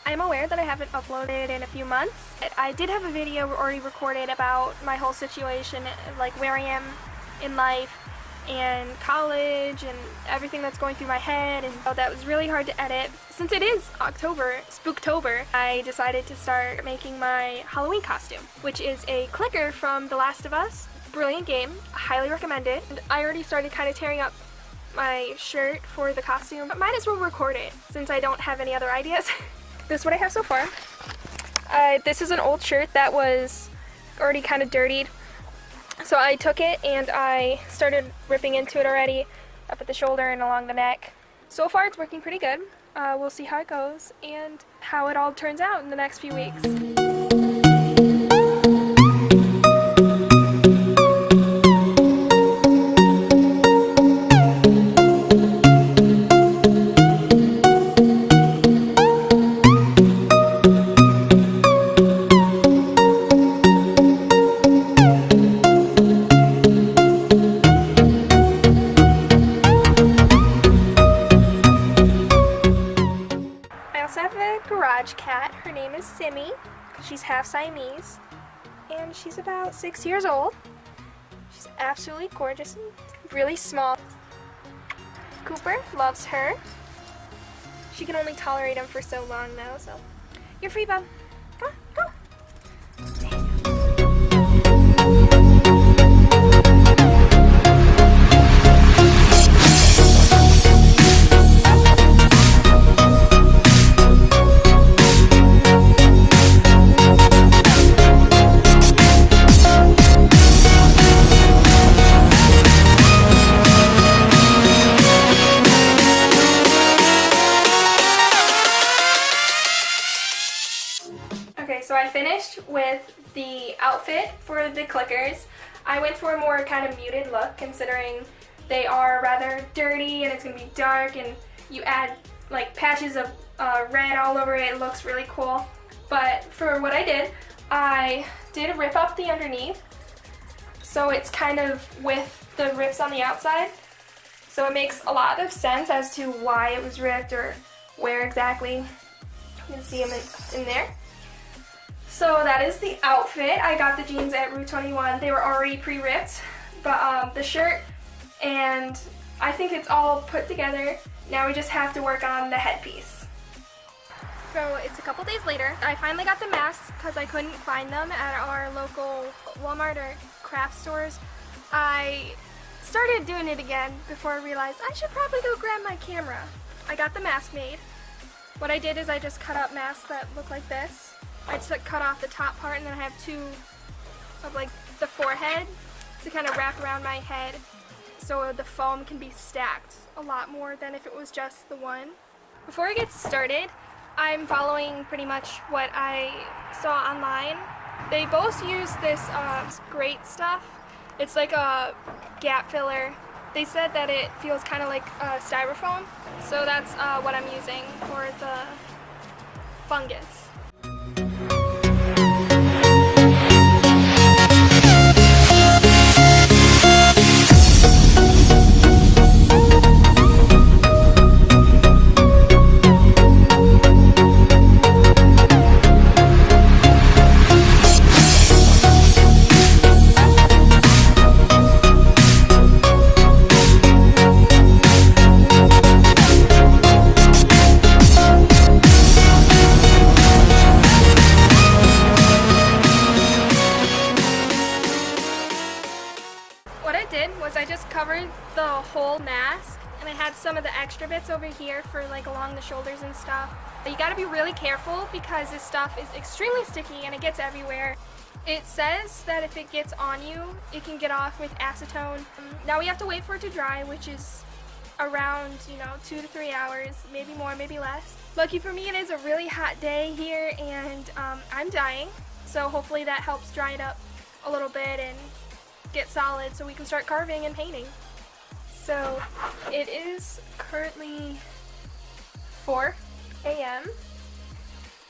I'm aware that I haven't uploaded in a few months. I did have a video already recorded about my whole situation, like where I am in life and college and everything that's going through my head, and that was really hard to edit. Since it is October, Spooktober, I decided to start making my Halloween costume, which is a Clciker from The Last of Us. Brilliant game, highly recommend it. And I already started kind of tearing up my shirt for the costume, but might as well record it since I don't have any other ideas. This is what I have so far. This is an old shirt that was already kind of dirtied. So I took it and I started ripping into it already, up at the shoulder and along the neck. So far it's working pretty good. We'll see how it goes and how it all turns out in the next few weeks. Cat. Her name is Simi. She's half Siamese and she's about 6 years old. She's absolutely gorgeous and really small. Cooper loves her. She can only tolerate him for so long though, so you're free, bub. Come on, go. Okay, so I finished with the outfit for the Clikers. I went for a more kind of muted look considering they are rather dirty and it's going to be dark, and you add like patches of red all over it. It looks really cool. But for what I did rip up the underneath so it's kind of with the rips on the outside. So it makes a lot of sense as to why it was ripped or where exactly. You can see them in there. So that is the outfit. I got the jeans at Route 21. They were already pre-ripped, but the shirt, and I think it's all put together. Now we just have to work on the headpiece. So it's a couple days later. I finally got the masks because I couldn't find them at our local Walmart or craft stores. I started doing it again before I realized I should probably go grab my camera. I got the mask made. What I did is I just cut up masks that look like this. I just cut off the top part, and then I have two of like the forehead to kind of wrap around my head so the foam can be stacked a lot more than if it was just the one. Before I get started, I'm following pretty much what I saw online. They both use this great stuff. It's like a gap filler. They said that it feels kind of like styrofoam, so that's what I'm using for the fungus. I just covered the whole mask, and I had some of the extra bits over here for like along the shoulders and stuff. But you gotta be really careful because this stuff is extremely sticky and it gets everywhere. It says that if it gets on you, it can get off with acetone. Now we have to wait for it to dry, which is around, 2 to 3 hours, maybe more, maybe less. Lucky for me, it is a really hot day here, and I'm dying, so hopefully that helps dry it up a little bit and get solid so we can start carving and painting. So it is currently 4 a.m.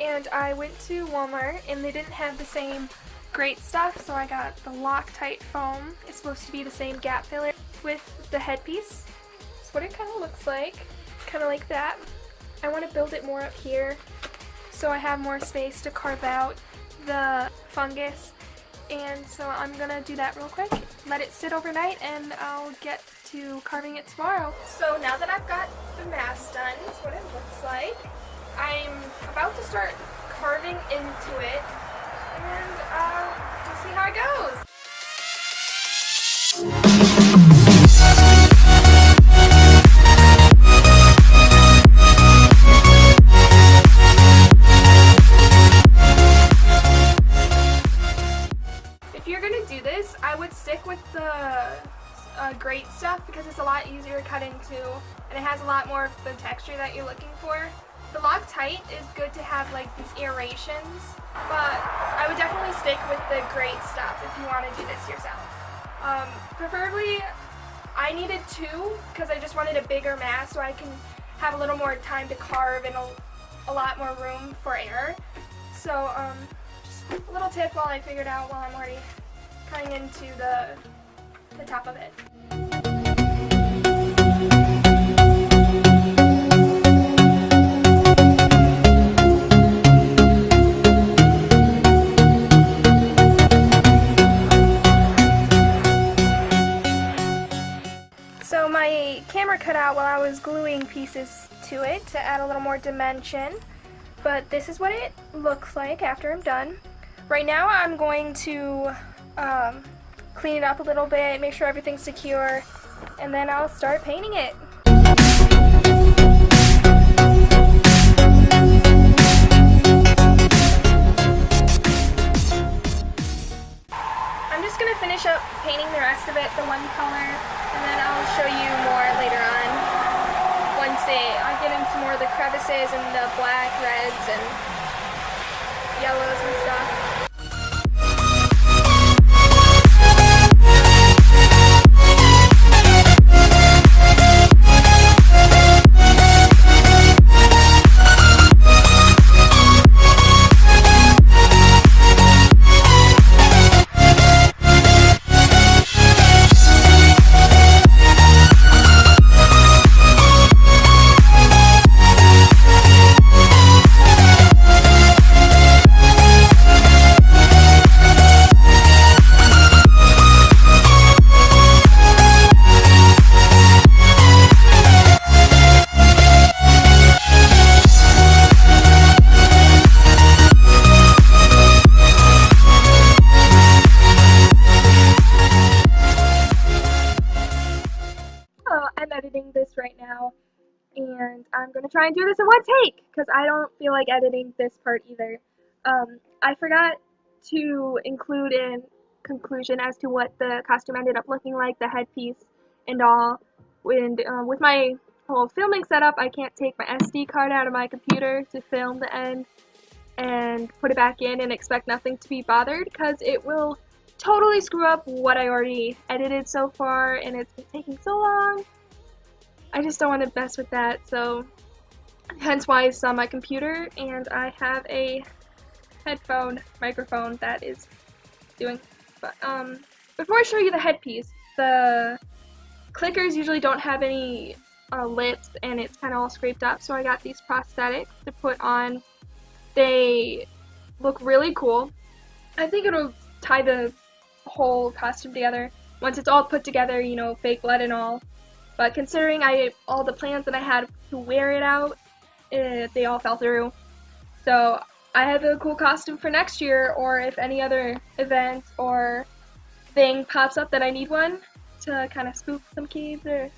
and I went to Walmart and they didn't have the same great stuff, so I got the Loctite foam. It's supposed to be the same gap filler with the headpiece. That's what it kind of looks like. It's kind of like that. I want to build it more up here so I have more space to carve out the fungus. And so I'm gonna do that real quick, let it sit overnight, and I'll get to carving it tomorrow. So now that I've got the mask done, this is what it looks like. I'm about to start carving into it, and we'll see how it goes. If you're gonna do this, I would stick with the grate stuff because it's a lot easier to cut into, and it has a lot more of the texture that you're looking for. The Loctite is good to have like these aerations, but I would definitely stick with the grate stuff if you want to do this yourself. Preferably, I needed 2 because I just wanted a bigger mass so I can have a little more time to carve and a lot more room for air. So just a little tip while I figured out while I'm already cutting into the top of it. So my camera cut out while I was gluing pieces to it to add a little more dimension, but this is what it looks like after I'm done. Right now I'm going to clean it up a little bit, make sure everything's secure, and then I'll start painting it. I'm just going to finish up painting the rest of it, the one color, and then I'll show you more later on once I get into more of the crevices and the black, reds, and yellows and stuff. I'm editing this right now, and I'm going to try and do this in one take, because I don't feel like editing this part either. I forgot to include in conclusion as to what the costume ended up looking like, the headpiece and all. And with my whole filming setup, I can't take my SD card out of my computer to film the end and put it back in and expect nothing to be bothered, because it will totally screw up what I already edited so far, and it's been taking so long. I just don't want to mess with that, so hence why it's on my computer, and I have a headphone microphone that is doing. But before I show you the headpiece, the Clikers usually don't have any lips, and it's kind of all scraped up, so I got these prosthetics to put on. They look really cool. I think it'll tie the whole costume together once it's all put together, you know, fake blood and all. But considering all the plans that I had to wear it out, they all fell through. So I have a cool costume for next year, or if any other event or thing pops up that I need one to kind of spook some kids, or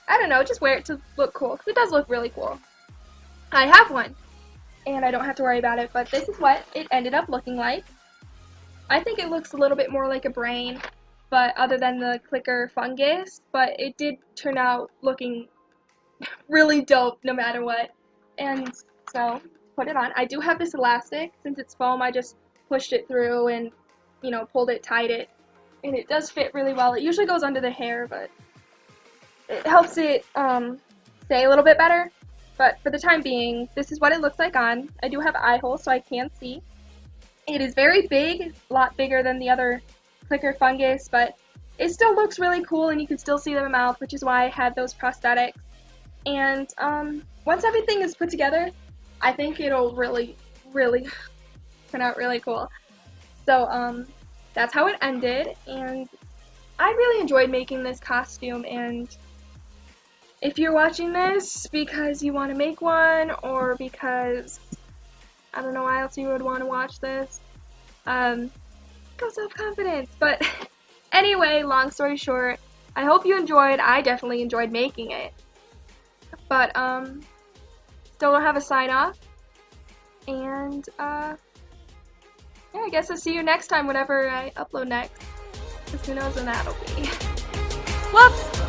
I don't know, just wear it to look cool, because it does look really cool. I have one, and I don't have to worry about it, but this is what it ended up looking like. I think it looks a little bit more like a brain, but other than the Clciker fungus, but it did turn out looking really dope no matter what. And so, put it on. I do have this elastic. Since it's foam, I just pushed it through and, you know, pulled it, tied it, and it does fit really well. It usually goes under the hair, but it helps it stay a little bit better. But for the time being, this is what it looks like on. I do have eye holes, so I can see. It is very big, a lot bigger than the other Clciker fungus, but it still looks really cool, and you can still see the mouth, which is why I had those prosthetics. And once everything is put together, I think it'll really really turned out really cool. So that's how it ended, and I really enjoyed making this costume. And if you're watching this because you want to make one, or because I don't know why else you would want to watch this, go self-confidence. But anyway, long story short, I hope you enjoyed. I definitely enjoyed making it. But still don't have a sign off. And yeah, I guess I'll see you next time whenever I upload next. Because who knows when that'll be. Whoops!